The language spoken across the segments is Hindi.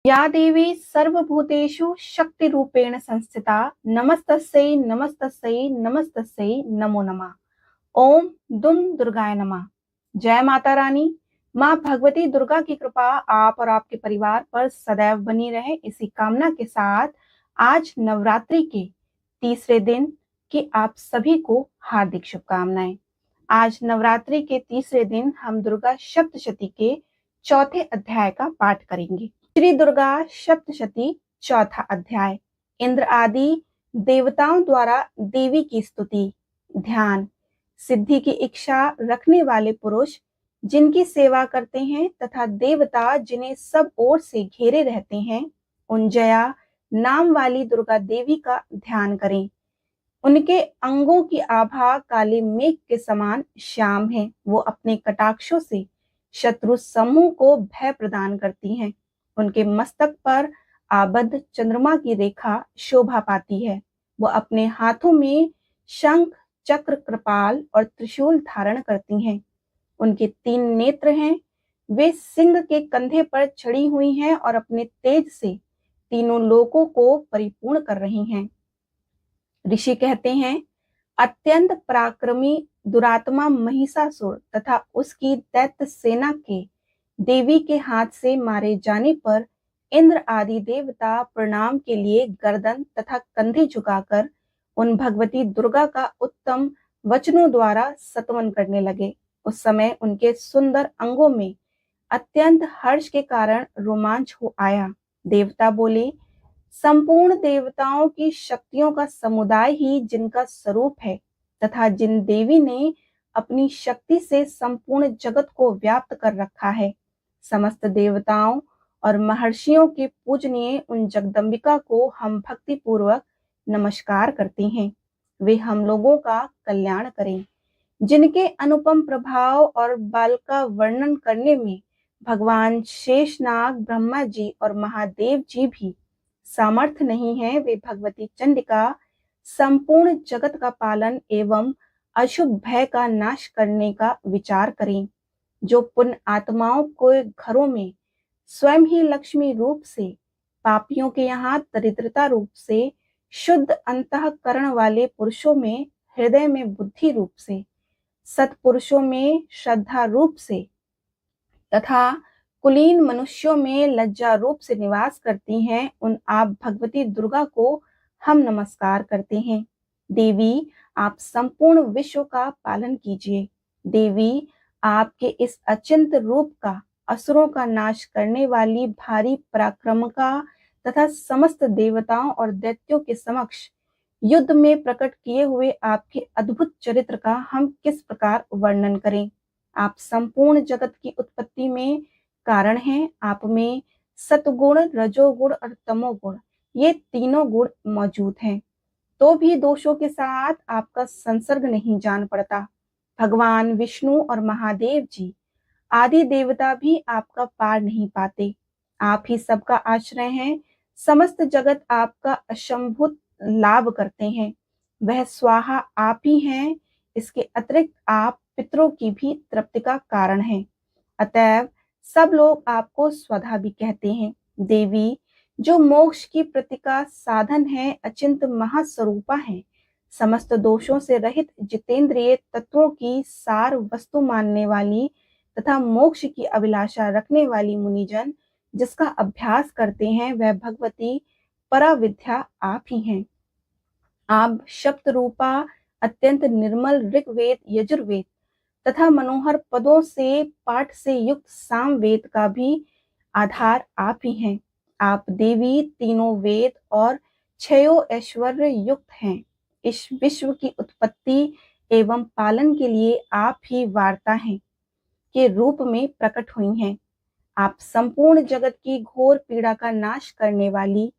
या देवी सर्वभूतेषु शक्तिरूपेण संस्थिता नमस्तस्यै नमस्तस्यै नमस्तस्यै नमो नमः। ओम दुम दुर्गाय नमः। जय माता रानी। माँ भगवती दुर्गा की कृपा आप और आपके परिवार पर सदैव बनी रहे, इसी कामना के साथ आज नवरात्रि के तीसरे दिन की आप सभी को हार्दिक शुभकामनाएं। आज नवरात्रि के तीसरे दिन हम दुर्गा सप्तशती के चौथे अध्याय का पाठ करेंगे। श्री दुर्गा सप्तशती चौथा अध्याय। इंद्र आदि देवताओं द्वारा देवी की स्तुति। ध्यान। सिद्धि की इच्छा रखने वाले पुरुष जिनकी सेवा करते हैं तथा देवता जिन्हें सब ओर से घेरे रहते हैं, उन जया नाम वाली दुर्गा देवी का ध्यान करें। उनके अंगों की आभा काले मेघ के समान श्याम है। वो अपने कटाक्षों से शत्रु समूह को भय प्रदान करती हैं। उनके मस्तक पर आबद्ध चंद्रमा की रेखा शोभा पाती है। वो अपने हाथों में शंख, चक्र, कृपाल और त्रिशूल धारण करती हैं। उनके 3 नेत्र हैं। वे सिंह के कंधे पर चढ़ी हुई हैं और अपने तेज से तीनों लोकों को परिपूर्ण कर रही हैं। ऋषि कहते हैं, अत्यंत पराक्रमी दुरात्मा महिषासुर तथा उसकी दैत्य सेना के देवी के हाथ से मारे जाने पर इंद्र आदि देवता प्रणाम के लिए गर्दन तथा कंधे झुकाकर उन भगवती दुर्गा का उत्तम वचनों द्वारा स्तवन करने लगे। उस समय उनके सुंदर अंगों में अत्यंत हर्ष के कारण रोमांच हो आया। देवता बोले, संपूर्ण देवताओं की शक्तियों का समुदाय ही जिनका स्वरूप है तथा जिन देवी ने अपनी शक्ति से संपूर्ण जगत को व्याप्त कर रखा है, समस्त देवताओं और महर्षियों के पूजनीय उन जगदम्बिका को हम भक्ति पूर्वक नमस्कार करते हैं। वे हम लोगों का कल्याण करें। जिनके अनुपम प्रभाव और बल का वर्णन करने में भगवान शेषनाग, ब्रह्मा जी और महादेव जी भी सामर्थ्य नहीं है, वे भगवती चंडिका संपूर्ण जगत का पालन एवं अशुभ भय का नाश करने का विचार करें। जो पुण्य आत्माओं के घरों में स्वयं ही लक्ष्मी रूप से, पापियों के यहाँ दरिद्रता रूप से, शुद्ध अंतःकरण वाले पुरुषों में हृदय में बुद्धि रूप से, सत्पुरुषों में श्रद्धा रूप से तथा कुलीन मनुष्यों में लज्जा रूप से निवास करती हैं, उन आप भगवती दुर्गा को हम नमस्कार करते हैं। देवी, आप संपूर्ण विश्व का पालन कीजिए। देवी, आपके इस अचिंत रूप का असुरों का नाश करने वाली भारी पराक्रमका तथा समस्त देवताओं और दैत्यों के समक्ष युद्ध में प्रकट किए हुए आपके अद्भुत चरित्र का हम किस प्रकार वर्णन करें। आप संपूर्ण जगत की उत्पत्ति में कारण हैं। आप में सतगुण, रजोगुण और तमोगुण, ये तीनों गुण मौजूद हैं, तो भी दोषों के साथ आपका संसर्ग नहीं जान पड़ता। भगवान विष्णु और महादेव जी आदि देवता भी आपका पार नहीं पाते। आप ही सबका आश्रय हैं। समस्त जगत आपका असंभूत लाभ करते हैं। वह स्वाहा आप ही हैं। इसके अतिरिक्त आप पितरों की भी तृप्ति का कारण हैं। अतएव सब लोग आपको स्वधा भी कहते हैं। देवी, जो मोक्ष की प्रति का साधन है, अचिंत महास्वरूपा है, समस्त दोषों से रहित जितेंद्रिय तत्वों की सार वस्तु मानने वाली तथा मोक्ष की अभिलाषा रखने वाली मुनिजन जिसका अभ्यास करते हैं, वह भगवती पराविद्या आप ही हैं। आप शब्द रूपा अत्यंत निर्मल ऋग्वेद, यजुर्वेद तथा मनोहर पदों से पाठ से युक्त सामवेद का भी आधार आप ही हैं। आप देवी तीनों वेद और छयो ऐश्वर्य युक्त हैं। इस विश्व की उत्पत्ति एवं पालन के लिए आप ही वार्ता हैं के रूप में प्रकट हुई हैं। आप संपूर्ण जगत की घोर पीड़ा का नाश करने वाली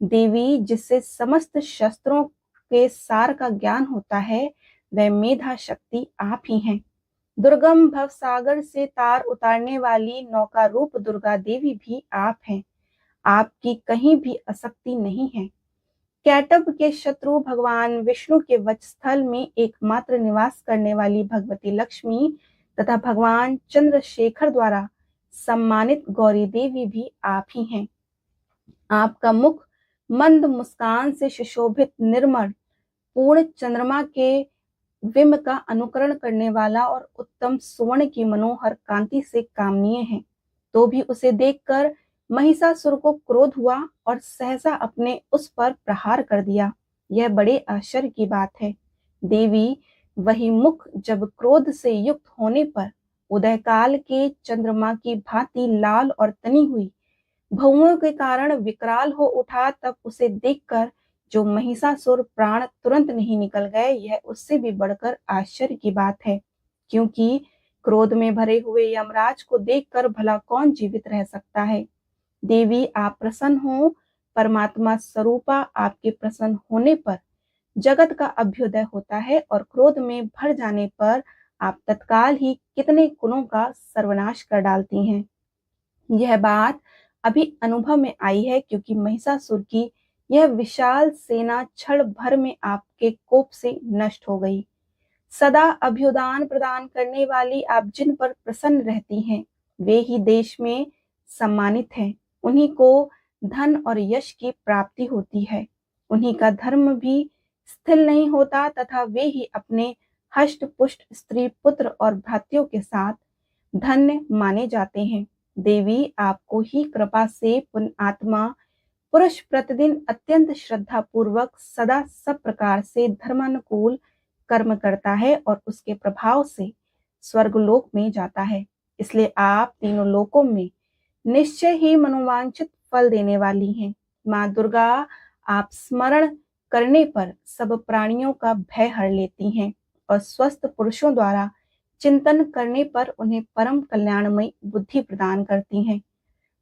देवी, जिससे समस्त शस्त्रों के सार का ज्ञान होता है, वह मेधा शक्ति आप ही हैं। दुर्गम भव सागर से तार उतारने वाली नौका रूप दुर्गा देवी भी आप हैं। आपकी कहीं भी आसक्ति नहीं है। कैटभ के शत्रु भगवान विष्णु के वक्षस्थल में एकमात्र निवास करने वाली भगवती लक्ष्मी तथा भगवान चंद्रशेखर द्वारा सम्मानित गौरी देवी भी आप ही हैं। आपका मुख मंद मुस्कान से सुशोभित निर्मल पूर्ण चंद्रमा के विम का अनुकरण करने वाला और उत्तम सुवर्ण की मनोहर कांति से कामनीय है। तो भी उसे देखकर महिषासुर को क्रोध हुआ और सहसा अपने उस पर प्रहार कर दिया। यह बड़े आश्चर्य की बात है। देवी वही मुख जब क्रोध से युक्त होने पर उदय काल के चंद्रमा की भांति लाल और तनी हुई भौहों के कारण विकराल हो उठा, तब उसे देखकर जो महिषासुर प्राण तुरंत नहीं निकल गए, यह उससे भी बढ़कर आश्चर्य की बात है। क्योंकि क्रोध में भरे हुए यमराज को देखकर भला कौन जीवित रह सकता है। देवी आप प्रसन्न हो। परमात्मा स्वरूपा आपके प्रसन्न होने पर जगत का अभ्युदय होता है और क्रोध में भर जाने पर आप तत्काल ही कितने कुलों का सर्वनाश कर डालती हैं। यह बात अभी अनुभव में आई है, क्योंकि महिषासुर की यह विशाल सेना क्षण भर में आपके कोप से नष्ट हो गई। सदा अभ्युदान प्रदान करने वाली आप जिन पर प्रसन्न रहती हैं, वे ही देश में सम्मानित हैं। उन्हीं को धन और यश की प्राप्ति होती है। उन्हीं का धर्म भी स्थिर नहीं होता तथा वे ही अपने हष्ट पुष्ट स्त्री पुत्र और भ्रातृयों के साथ धन्य माने जाते हैं। देवी आपको ही कृपा से पुण्यात्मा पुरुष प्रतिदिन अत्यंत श्रद्धा पूर्वक सदा सब प्रकार से धर्मानुकूल कर्म करता है और उसके प्रभाव से स्वर्गलोक में जाता है। इसलिए आप तीनों लोकों में निश्चय ही मनोवांछित फल देने वाली हैं। माँ दुर्गा आप स्मरण करने पर सब प्राणियों का भय हर लेती हैं और स्वस्थ पुरुषों द्वारा चिंतन करने पर उन्हें परम कल्याणमयी बुद्धि प्रदान करती हैं।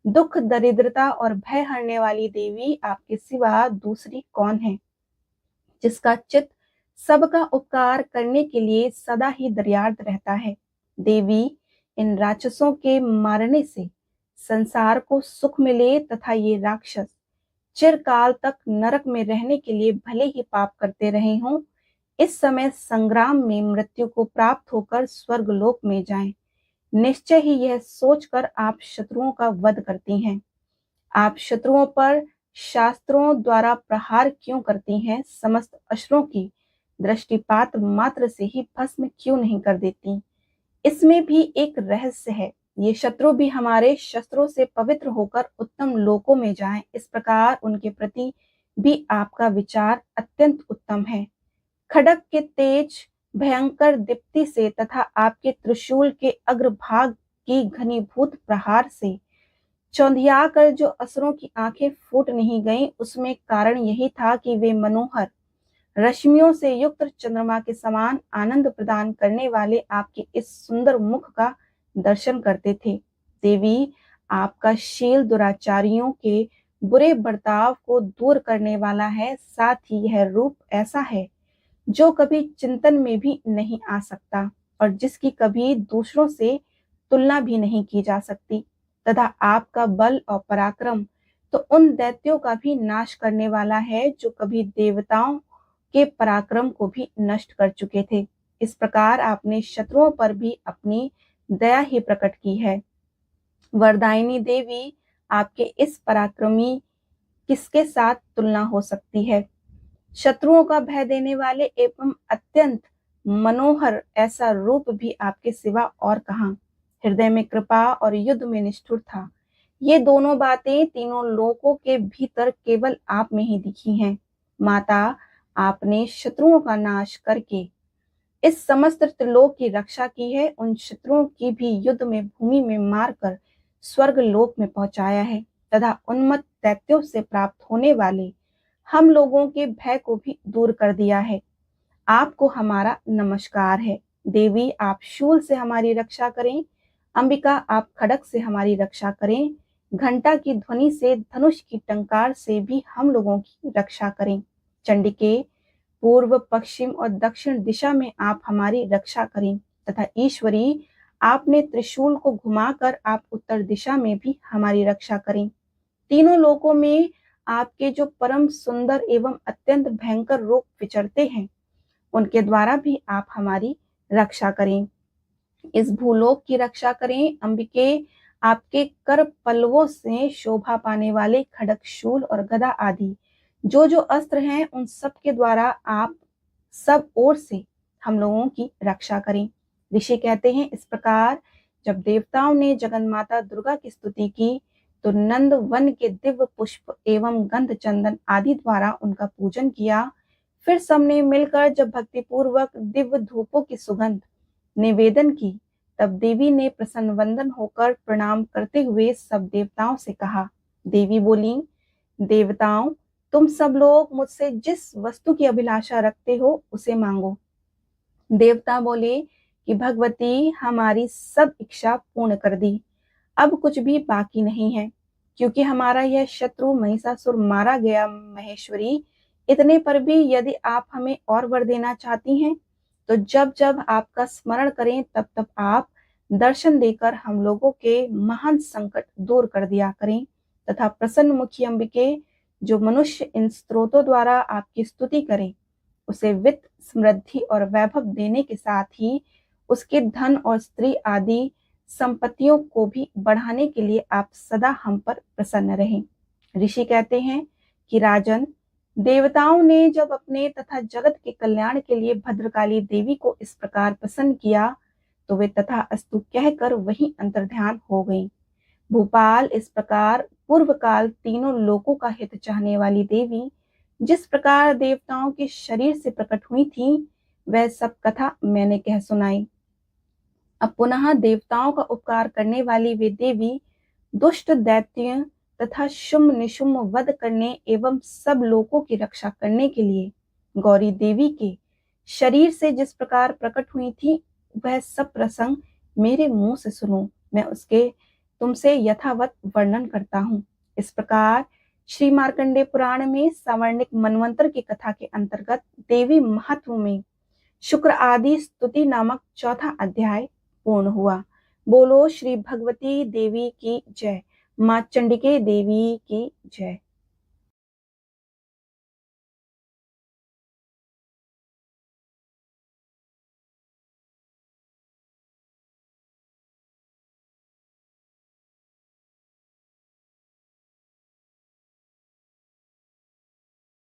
दुख दरिद्रता और भय हरने वाली देवी आपके सिवा दूसरी कौन है, जिसका चित्त सबका उपकार करने के लिए सदा ही दरियार्द रहता है। देवी इन राक्षसों के मारने से संसार को सुख मिले तथा ये राक्षस चिरकाल तक नरक में रहने के लिए भले ही पाप करते रहे हों, इस समय संग्राम में मृत्यु को प्राप्त होकर स्वर्गलोक में जाएं। निश्चय ही यह सोचकर आप शत्रुओं का वध करती हैं। आप शत्रुओं पर शास्त्रों द्वारा प्रहार क्यों करती हैं? समस्त असुरों की दृष्टिपात मात्र से ही भस्म क्यों नहीं कर देती? इसमें भी एक रहस्य है। ये शत्रु भी हमारे शस्त्रों से पवित्र होकर उत्तम लोकों में जाएं, इस प्रकार उनके प्रति भी आपका विचार अत्यंत उत्तम है। खड्ग के तेज भयंकर दीप्ति से तथा आपके त्रिशूल के अग्रभाग की घनीभूत प्रहार से चौंधिया कर जो असुरों की आंखें फूट नहीं गईं, उसमें कारण यही था कि वे मनोहर रश्मियों से युक्त चंद्रमा के समान आनंद प्रदान करने वाले आपके इस सुंदर मुख का दर्शन करते थे। देवी आपका शील दुराचारियों के बुरे बर्ताव को दूर करने वाला है। साथ ही यह रूप ऐसा है जो कभी चिंतन में भी नहीं आ सकता और जिसकी कभी दूसरों से तुलना भी नहीं की जा सकती, तथा आपका बल और पराक्रम तो उन दैत्यों का भी नाश करने वाला है जो कभी देवताओं के पराक्रम को भी नष्ट कर चुके थे। इस प्रकार आपने शत्रुओं पर भी अपनी दया ही प्रकट की है। वरदायिनी देवी आपके इस पराक्रमी किसके साथ तुलना हो सकती है? शत्रुओं का भय देने वाले एवं अत्यंत मनोहर ऐसा रूप भी आपके सिवा और कहां? हृदय में कृपा और युद्ध में निष्ठुर था। ये दोनों बातें तीनों लोकों के भीतर केवल आप में ही दिखी हैं। माता, आपने शत्रुओं का नाश करके इस समस्त त्रिलोक की रक्षा की है। उन शत्रुओं की भी युद्ध में भूमि में मारकर स्वर्ग लोक में पहुंचाया है तथा उन्मत्त दैत्यों से प्राप्त होने वाले हम लोगों के भय को भी दूर कर दिया है। आपको हमारा नमस्कार है। देवी आप शूल से हमारी रक्षा करें। अंबिका आप खड्ग से हमारी रक्षा करें। घंटा की ध्वनि से, धनुष की टंकार से भी हम लोगों की रक्षा करें। चंडिके पूर्व पश्चिम और दक्षिण दिशा में आप हमारी रक्षा करें तथा ईश्वरी आपने त्रिशूल को घुमाकर आप उत्तर दिशा में भी हमारी रक्षा करें। तीनों लोकों में आपके जो परम सुंदर एवं अत्यंत भयंकर रूप विचरते हैं, उनके द्वारा भी आप हमारी रक्षा करें। इस भूलोक की रक्षा करें। अंबिके आपके कर पल्लवों से शोभा पाने वाले खड्ग, शूल और गदा आदि जो अस्त्र हैं, उन सब के द्वारा आप सब ओर से हम लोगों की रक्षा करें। ऋषि कहते हैं, इस प्रकार जब देवताओं ने जगन्माता दुर्गा की स्तुति की तो नंद वन के दिव्य पुष्प एवं गंध चंदन आदि द्वारा उनका पूजन किया। फिर सबने मिलकर जब भक्तिपूर्वक दिव्य धूपों की सुगंध निवेदन की, तब देवी ने प्रसन्न वंदन होकर प्रणाम करते हुए सब देवताओं से कहा। देवी बोली, देवताओं, तुम सब लोग मुझसे जिस वस्तु की अभिलाषा रखते हो उसे मांगो। देवता बोले कि भगवती, हमारी सब इच्छा पूर्ण कर दी, अब कुछ भी बाकी नहीं है, क्योंकि हमारा यह शत्रु महिषासुर मारा गया। महेश्वरी, इतने पर भी यदि आप हमें और वर देना चाहती हैं तो जब जब आपका स्मरण करें तब तब आप दर्शन देकर हम लोगों के महान संकट दूर कर दिया करें, तथा प्रसन्न मुखी अंबिके, जो मनुष्य इन स्त्रोतों द्वारा आपकी स्तुति करे, उसे वित्त, समृद्धि और वैभव देने के साथ ही उसके धन और स्त्री आदि संपत्तियों को भी बढ़ाने के लिए आप सदा हम पर प्रसन्न रहें। ऋषि कहते हैं कि राजन, देवताओं ने जब अपने तथा जगत के कल्याण के लिए भद्रकाली देवी को इस प्रकार प्रसन्न किया तो वे तथा अस्तु कहकर वहीं अंतर्ध्यान हो गई। भूपाल, इस प्रकार पूर्व काल तीनों लोकों का हित चाहने वाली देवी जिस प्रकार देवताओं के शरीर से प्रकट हुई थी, वह सब कथा मैंने कह सुनाई। अब पुनः देवताओं का उपकार करने वाली वे देवी दुष्ट दैत्य तथा शुम्भ निशुम्भ वध करने एवं सब लोगों की रक्षा करने के लिए गौरी देवी के शरीर से जिस प्रकार प्रकट हुई थी, वह सब प्रसंग मेरे मुंह से सुनो, मैं उसके तुमसे यथावत वर्णन करता हूँ। इस प्रकार श्री मार्कंडेय पुराण में सावर्णिक मनवंतर की कथा के अंतर्गत देवी महत्व में शुक्र आदि स्तुति नामक चौथा अध्याय पूर्ण हुआ। बोलो श्री भगवती देवी की जय। मां चंडिके देवी की जय।